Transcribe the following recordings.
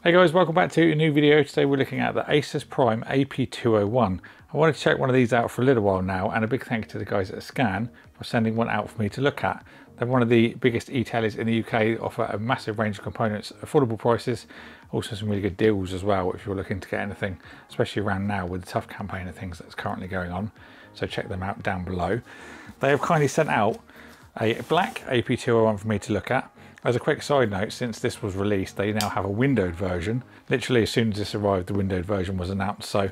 Hey guys, welcome back to a new video. Today we're looking at the ASUS Prime AP201. I wanted to check one of these out for a little while now, and a big thank you to the guys at Scan for sending one out for me to look at. They're one of the biggest e-tailers in the UK, offer a massive range of components, affordable prices, also some really good deals as well if you're looking to get anything, especially around now with the tough campaign of things that's currently going on. So check them out down below. They have kindly sent out a black AP201 for me to look at. As a quick side note, since this was released, they now have a windowed version. Literally as soon as this arrived, the windowed version was announced, so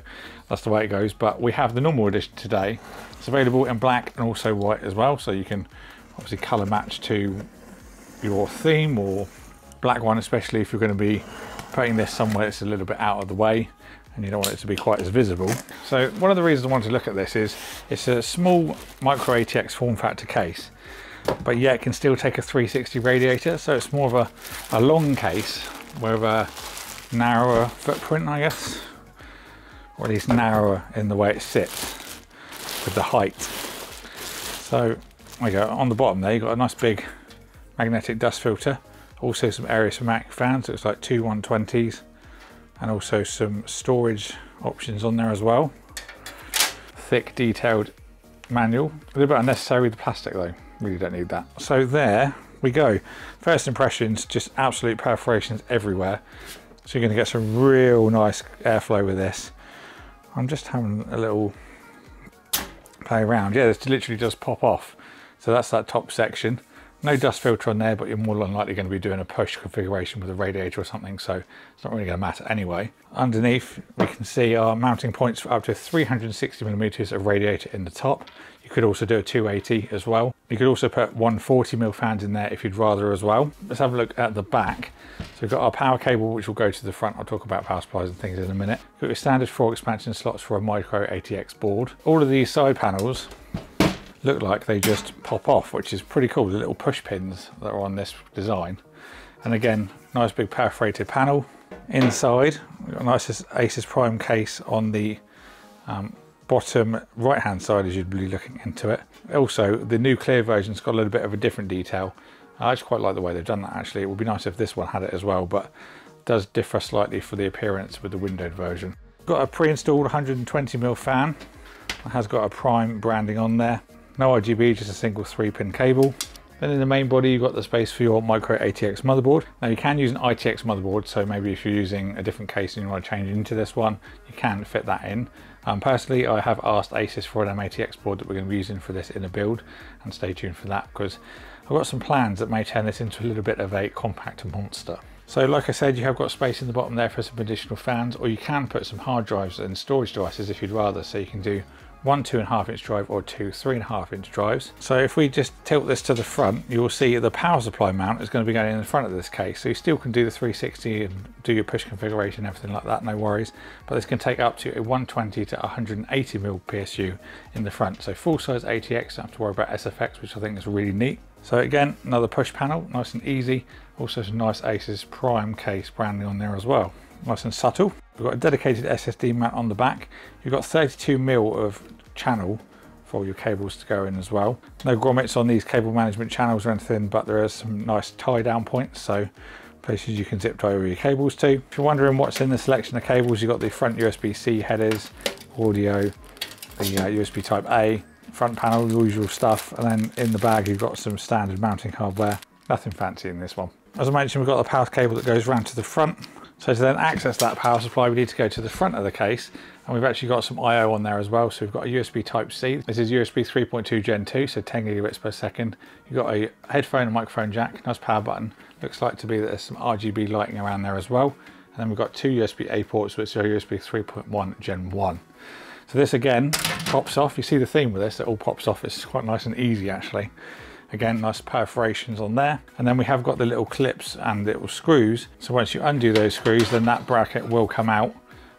that's the way it goes. But we have the normal edition today. It's available in black and also white as well, so you can obviously colour match to your theme, or black one especially if you're going to be putting this somewhere that's a little bit out of the way and you don't want it to be quite as visible. So one of the reasons I wanted to look at this is it's a small micro ATX form factor case, but yet it can still take a 360 radiator, so it's more of a long case with a narrower footprint, I guess, or at least narrower in the way it sits with the height. So there you go. On the bottom there you've got a nice big magnetic dust filter, also some area somatic fans, so it's like two 120s, and also some storage options on there as well. Thick detailed manual, a little bit unnecessary with the plastic though. Really don't need that. So there we go. First impressions, just absolute perforations everywhere. So you're going to get some real nice airflow with this. I'm just having a little play around. Yeah, this literally does pop off. So that's that top section. No dust filter on there, but you're more than likely going to be doing a push configuration with a radiator or something, so it's not really going to matter anyway. Underneath, we can see our mounting points for up to 360mm of radiator in the top. You could also do a 280 as well. You could also put 140mm fans in there if you'd rather as well. Let's have a look at the back. So we've got our power cable, which will go to the front. I'll talk about power supplies and things in a minute. We've got your standard 4 expansion slots for a micro ATX board. All of these side panels look like they just pop off, which is pretty cool, the little push pins that are on this design. And again, nice big perforated panel. Inside, we've got a nice ASUS Prime case on the bottom right hand side as you'd be looking into it. Also, the new clear version's got a little bit of a different detail. I just quite like the way they've done that actually. It would be nice if this one had it as well, but it does differ slightly for the appearance with the windowed version. Got a pre-installed 120mm fan. It has got a Prime branding on there. No RGB, just a single 3-pin cable. Then in the main body you've got the space for your micro ATX motherboard. Now you can use an ITX motherboard, so maybe if you're using a different case and you want to change into this one, you can fit that in. Personally, I have asked ASUS for an m-atx board that we're going to be using for this in a build, and stay tuned for that because I've got some plans that may turn this into a little bit of a compact monster. So like I said, you have got space in the bottom there for some additional fans, or you can put some hard drives and storage devices if you'd rather, so you can do one 2.5-inch drive or two 3.5-inch drives. So if we just tilt this to the front, you will see the power supply mount is going to be going in the front of this case. So you still can do the 360 and do your push configuration, everything like that, no worries. But this can take up to a 120 to 180mm PSU in the front. So full size ATX, don't have to worry about SFX, which I think is really neat. So again, another push panel, nice and easy. Also some nice ASUS Prime case branding on there as well. Nice and subtle. We've got a dedicated SSD mount on the back. You've got 32mm of channel for all your cables to go in as well. No grommets on these cable management channels or anything, but there are some nice tie down points, so places you can zip tie over your cables to. If you're wondering what's in the selection of cables, you've got the front USB-C headers, audio, the USB type A, front panel, the usual stuff, and then in the bag you've got some standard mounting hardware. Nothing fancy in this one. As I mentioned, we've got the power cable that goes round to the front. So to then access that power supply, we need to go to the front of the case, and we've actually got some I/O on there as well. So we've got a USB type C. This is USB 3.2 Gen 2, so 10 gigabits per second. You've got a headphone and microphone jack, nice power button. Looks like to be that there's some RGB lighting around there as well. And then we've got two USB-A ports, which are USB 3.1 Gen 1. So this again pops off. You see the theme with this, it all pops off. It's quite nice and easy actually. Again, nice perforations on there. And then we have got the little clips and little screws. So once you undo those screws, then that bracket will come out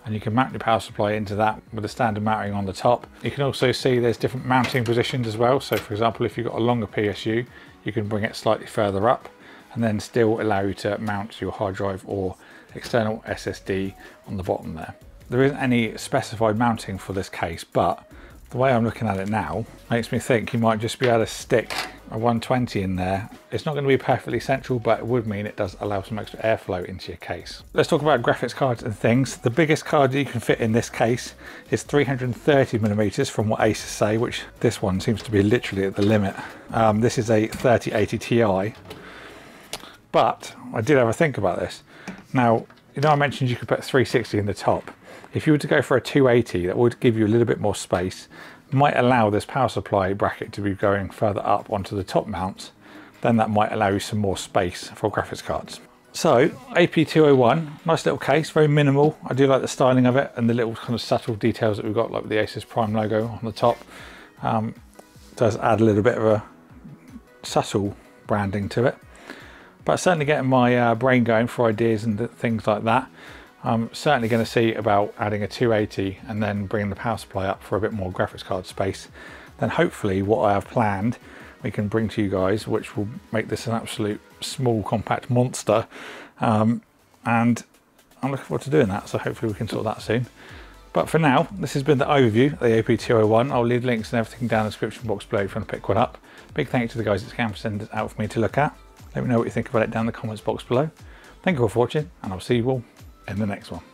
and you can mount your power supply into that with the standard mounting on the top. You can also see there's different mounting positions as well. So for example, if you've got a longer PSU, you can bring it slightly further up and then still allow you to mount your hard drive or external SSD on the bottom there. There isn't any specified mounting for this case, but the way I'm looking at it now makes me think you might just be able to stick a 120 in there, it's not going to be perfectly central, but it would mean it does allow some extra airflow into your case. Let's talk about graphics cards and things. The biggest card you can fit in this case is 330mm from what ASUS say, which this one seems to be literally at the limit. This is a 3080 Ti, but I did have a think about this. Now, you know I mentioned you could put 360 in the top. If you were to go for a 280, that would give you a little bit more space, might allow this power supply bracket to be going further up onto the top mounts, then that might allow you some more space for graphics cards. So AP201, nice little case, very minimal. I do like the styling of it and the little kind of subtle details that we've got, like with the ASUS Prime logo on the top. Does add a little bit of a subtle branding to it, but certainly getting my brain going for ideas and things like that. I'm certainly going to see about adding a 280 and then bringing the power supply up for a bit more graphics card space. Then hopefully what I have planned we can bring to you guys, which will make this an absolute small compact monster. And I'm looking forward to doing that, so hopefully we can sort that soon. But for now, this has been the overview of the AP201. I'll leave links and everything down in the description box below if you want to pick one up. Big thank you to the guys at Scan for sending it out for me to look at. Let me know what you think about it down in the comments box below. Thank you all for watching, and I'll see you all in the next one.